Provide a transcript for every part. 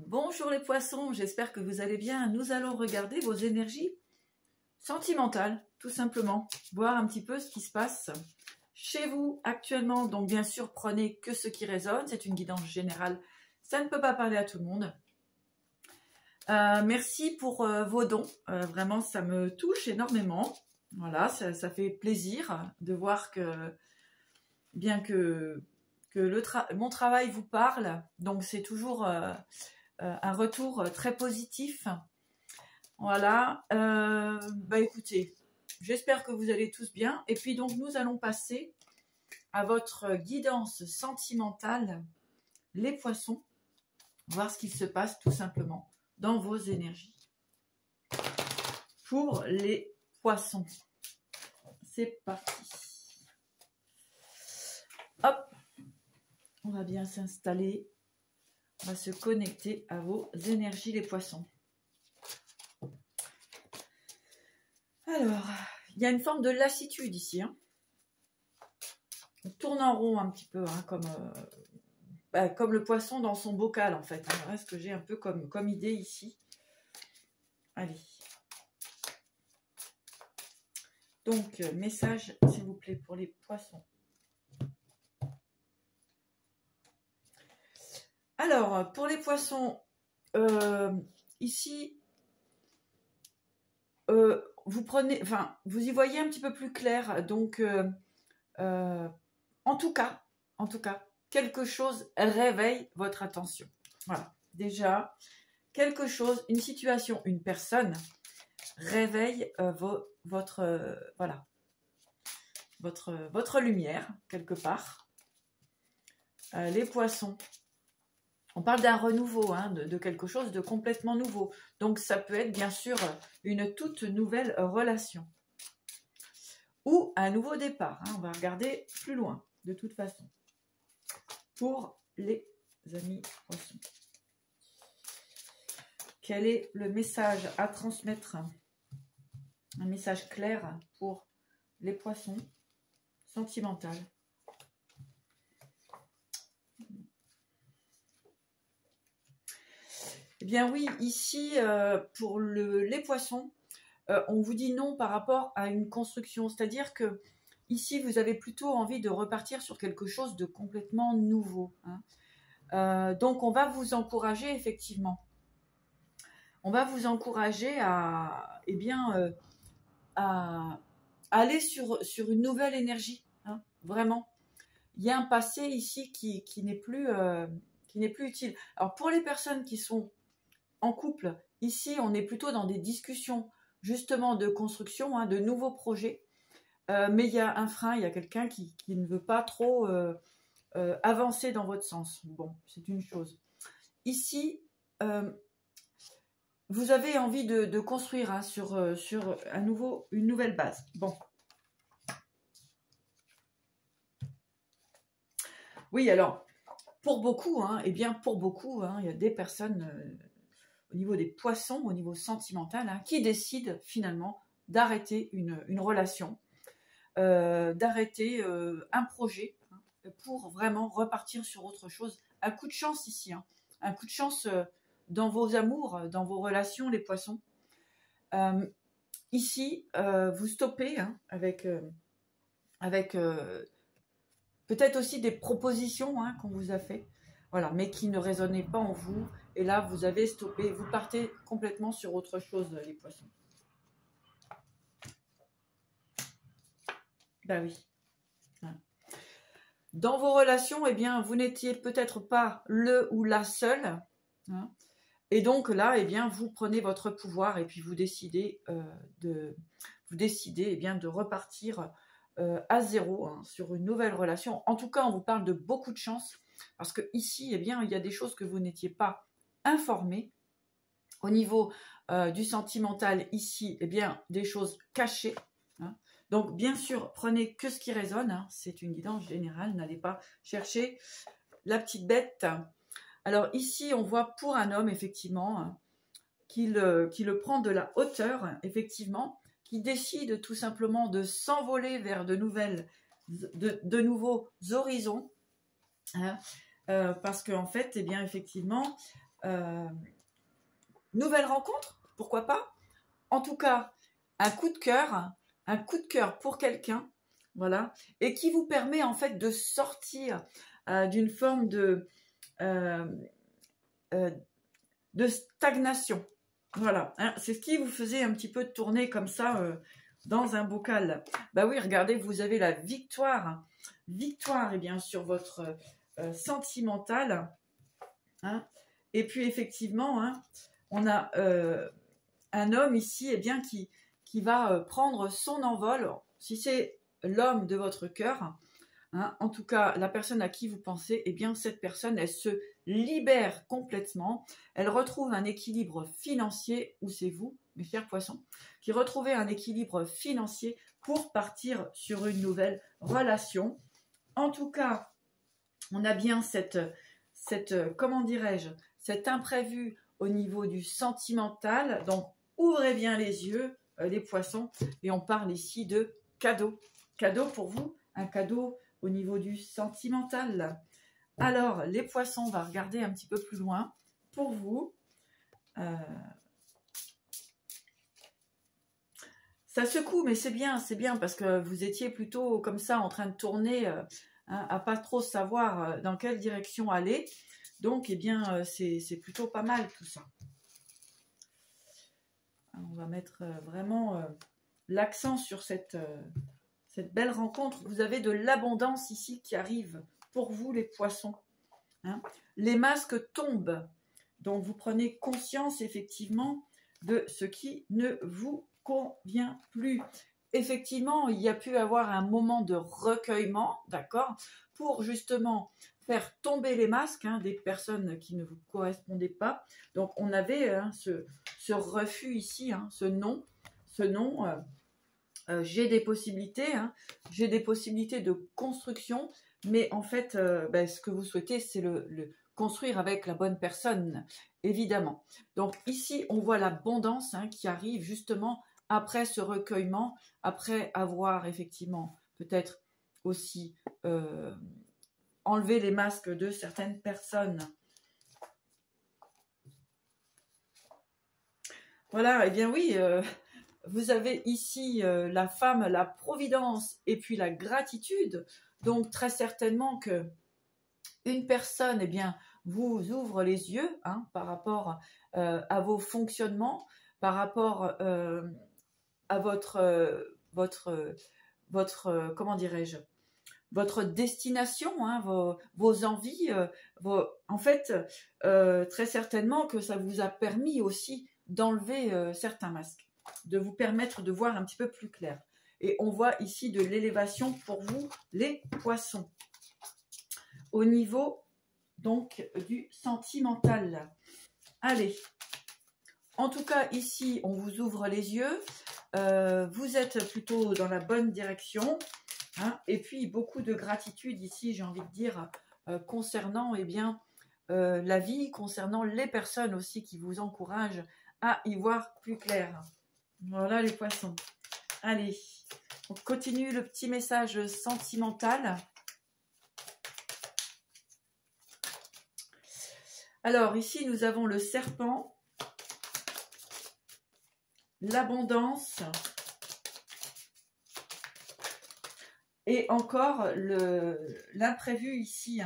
Bonjour les poissons, j'espère que vous allez bien. Nous allons regarder vos énergies sentimentales, tout simplement. Voir un petit peu ce qui se passe chez vous actuellement. Donc bien sûr, prenez que ce qui résonne. C'est une guidance générale. Ça ne peut pas parler à tout le monde. Merci pour vos dons. Vraiment, ça me touche énormément. Voilà, ça fait plaisir de voir que, bien que mon travail vous parle. Donc c'est toujours un retour très positif. Voilà. Écoutez, j'espère que vous allez tous bien. Et puis donc nous allons passer à votre guidance sentimentale, les poissons, voir ce qu'il se passe tout simplement dans vos énergies. Pour les poissons, c'est parti. Hop, on va bien s'installer. On va se connecter à vos énergies, les poissons. Alors, il y a une forme de lassitude ici. Hein. On tourne en rond un petit peu, hein, comme le poisson dans son bocal, en fait. Voilà ce que j'ai un peu comme idée ici. Allez. Donc, message, s'il vous plaît, pour les poissons. Alors, pour les poissons, ici, vous y voyez un petit peu plus clair. Donc, en tout cas, quelque chose réveille votre attention. Voilà, déjà, quelque chose, une situation, une personne réveille votre lumière, quelque part. Les poissons. On parle d'un renouveau, hein, de quelque chose de complètement nouveau. Donc, ça peut être bien sûr une toute nouvelle relation. Ou un nouveau départ. Hein, on va regarder plus loin, de toute façon. Pour les amis poissons. Quel est le message à transmettre? Un message clair pour les poissons sentimental. Eh bien oui, ici, pour les poissons, on vous dit non par rapport à une construction. C'est-à-dire que ici, vous avez plutôt envie de repartir sur quelque chose de complètement nouveau. Hein. Donc, on va vous encourager, effectivement. On va vous encourager à aller sur une nouvelle énergie. Hein, vraiment. Il y a un passé ici qui n'est plus utile. Alors, pour les personnes qui sont en couple, ici, on est plutôt dans des discussions justement de construction, hein, de nouveaux projets. Mais il y a un frein, il y a quelqu'un qui ne veut pas trop avancer dans votre sens. Bon, c'est une chose. Ici, vous avez envie de construire, hein, sur une nouvelle base. Bon. Oui, alors, pour beaucoup, hein, il y a des personnes... au niveau des poissons, au niveau sentimental, hein, qui décident finalement d'arrêter une relation, d'arrêter un projet, hein, pour vraiment repartir sur autre chose. Un coup de chance ici, hein, un coup de chance dans vos amours, dans vos relations, les poissons. Ici, vous stoppez, hein, avec peut-être aussi des propositions, hein, qu'on vous a fait. Voilà, mais qui ne résonnaient pas en vous. Et là, vous avez stoppé. Vous partez complètement sur autre chose, les poissons. Ben oui. Dans vos relations, eh bien, vous n'étiez peut-être pas le ou la seule. Hein, et donc là, eh bien, vous prenez votre pouvoir et puis vous décidez de repartir à zéro, hein, sur une nouvelle relation. En tout cas, on vous parle de beaucoup de chance. Parce que ici, eh bien, il y a des choses que vous n'étiez pas informés. Au niveau du sentimental, ici, eh bien, des choses cachées. Hein. Donc, bien sûr, prenez que ce qui résonne. Hein. C'est une guidance générale. N'allez pas chercher la petite bête. Alors, ici, on voit pour un homme, effectivement, hein, qui le prend de la hauteur, effectivement, qui décide tout simplement de s'envoler vers de nouveaux horizons. Hein, parce qu'en fait, eh bien, effectivement, nouvelle rencontre, pourquoi pas. En tout cas, un coup de cœur pour quelqu'un, voilà, et qui vous permet en fait de sortir d'une forme euh, de stagnation. Voilà, hein, c'est ce qui vous faisait un petit peu tourner comme ça dans un bocal. Bah oui, regardez, vous avez la victoire. Victoire, et bien sur votre sentimental. Hein. Et puis effectivement, hein, on a un homme ici eh bien, qui va prendre son envol. Si c'est l'homme de votre cœur, hein, en tout cas la personne à qui vous pensez, eh bien cette personne, elle se libère complètement. Elle retrouve un équilibre financier, ou c'est vous, mes chers poissons, qui retrouvez un équilibre financier pour partir sur une nouvelle relation. En tout cas, on a bien cette comment dirais-je, cet imprévu au niveau du sentimental. Donc, ouvrez bien les yeux, les poissons, et on parle ici de cadeau. Cadeau pour vous, un cadeau au niveau du sentimental. Alors, les poissons, on va regarder un petit peu plus loin pour vous. Ça secoue, mais c'est bien parce que vous étiez plutôt comme ça en train de tourner, hein, à pas trop savoir dans quelle direction aller. Donc, eh bien, c'est plutôt pas mal tout ça. On va mettre vraiment l'accent sur cette belle rencontre. Vous avez de l'abondance ici qui arrive pour vous, les poissons. Hein. Les masques tombent. Donc, vous prenez conscience, effectivement, de ce qui ne vous convient plus. Effectivement, il y a pu avoir un moment de recueillement, d'accord, pour justement faire tomber les masques des personnes qui ne vous correspondaient pas. Donc, on avait ce refus ici, ce non, j'ai des possibilités, j'ai des possibilités de construction, mais en fait, ce que vous souhaitez, c'est le construire avec la bonne personne, évidemment. Donc ici, on voit l'abondance qui arrive justement après ce recueillement, après avoir effectivement peut-être aussi enlevé les masques de certaines personnes. Voilà, eh bien oui, vous avez ici la femme, la providence et puis la gratitude. Donc très certainement que une personne, eh bien, vous ouvre les yeux par rapport à vos fonctionnements, par rapport à votre comment dirais-je, votre destination, vos envies. En fait, très certainement que ça vous a permis aussi d'enlever certains masques, de vous permettre de voir un petit peu plus clair. Et on voit ici de l'élévation pour vous, les poissons. Au niveau donc du sentimental. Allez, en tout cas ici on vous ouvre les yeux, vous êtes plutôt dans la bonne direction, et puis beaucoup de gratitude ici, j'ai envie de dire, concernant la vie, concernant les personnes aussi qui vous encouragent à y voir plus clair. Voilà les poissons. Allez, on continue le petit message sentimental. Alors, ici, nous avons le serpent, l'abondance et encore l'imprévu ici,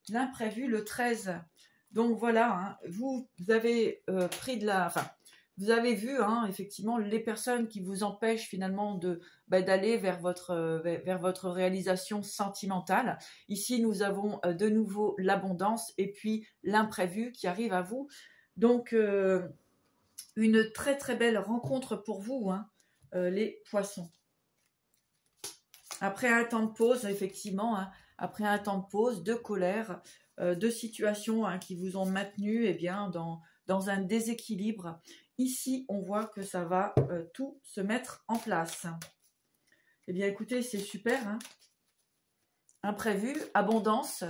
l'imprévu, le 13. Donc, voilà, vous avez pris de la... Enfin, vous avez vu, effectivement, les personnes qui vous empêchent finalement d'aller vers votre réalisation sentimentale. Ici, nous avons de nouveau l'abondance et puis l'imprévu qui arrive à vous. Donc, une très très belle rencontre pour vous, les poissons. Après un temps de pause, effectivement, après un temps de pause, de colère, de situations qui vous ont maintenu dans un déséquilibre. Ici, on voit que ça va tout se mettre en place. Eh bien, écoutez, c'est super. Imprévu, abondance,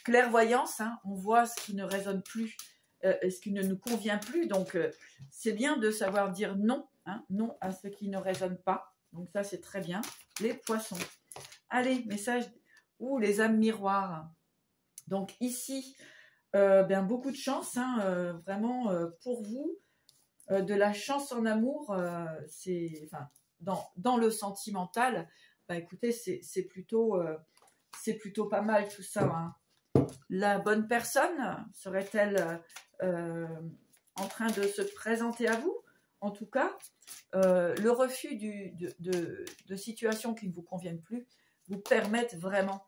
clairvoyance. On voit ce qui ne résonne plus, ce qui ne nous convient plus. Donc, c'est bien de savoir dire non, non à ce qui ne résonne pas. Donc, ça, c'est très bien. Les poissons. Allez, message. Les âmes miroirs. Donc ici, bien, beaucoup de chance, hein, vraiment pour vous. De la chance en amour, enfin, dans le sentimental, bah, écoutez, c'est plutôt pas mal tout ça, hein. La bonne personne serait-elle en train de se présenter à vous? En tout cas, le refus de situations qui ne vous conviennent plus vous permettent vraiment,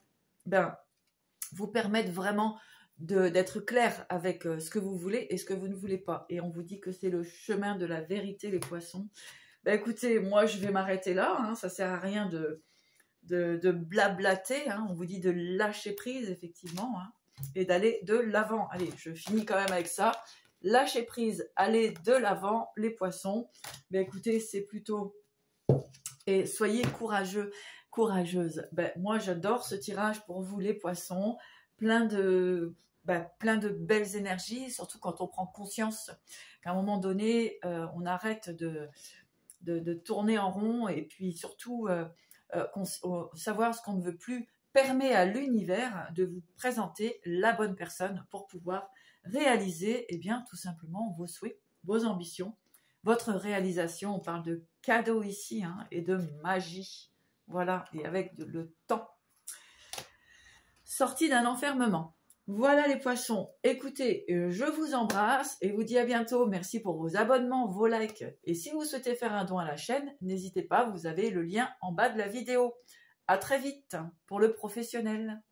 d'être clair avec ce que vous voulez et ce que vous ne voulez pas. Et on vous dit que c'est le chemin de la vérité, les poissons. Ben écoutez, moi je vais m'arrêter là, hein, ça sert à rien de blablater, hein. On vous dit de lâcher prise, effectivement, hein, et d'aller de l'avant. Allez, je finis quand même avec ça. Lâcher prise, aller de l'avant, les poissons. Ben écoutez, c'est plutôt... Et soyez courageux, courageuse. Ben, moi, j'adore ce tirage pour vous, les poissons. Plein de belles énergies, surtout quand on prend conscience qu'à un moment donné, on arrête de tourner en rond, et puis surtout, savoir ce qu'on ne veut plus permet à l'univers de vous présenter la bonne personne pour pouvoir réaliser, bien, tout simplement vos souhaits, vos ambitions, votre réalisation. On parle de cadeau ici, hein, et de magie. Voilà, et avec le temps. Sortie d'un enfermement. Voilà les poissons. Écoutez, je vous embrasse et vous dis à bientôt. Merci pour vos abonnements, vos likes. Et si vous souhaitez faire un don à la chaîne, n'hésitez pas, vous avez le lien en bas de la vidéo. À très vite pour le professionnel.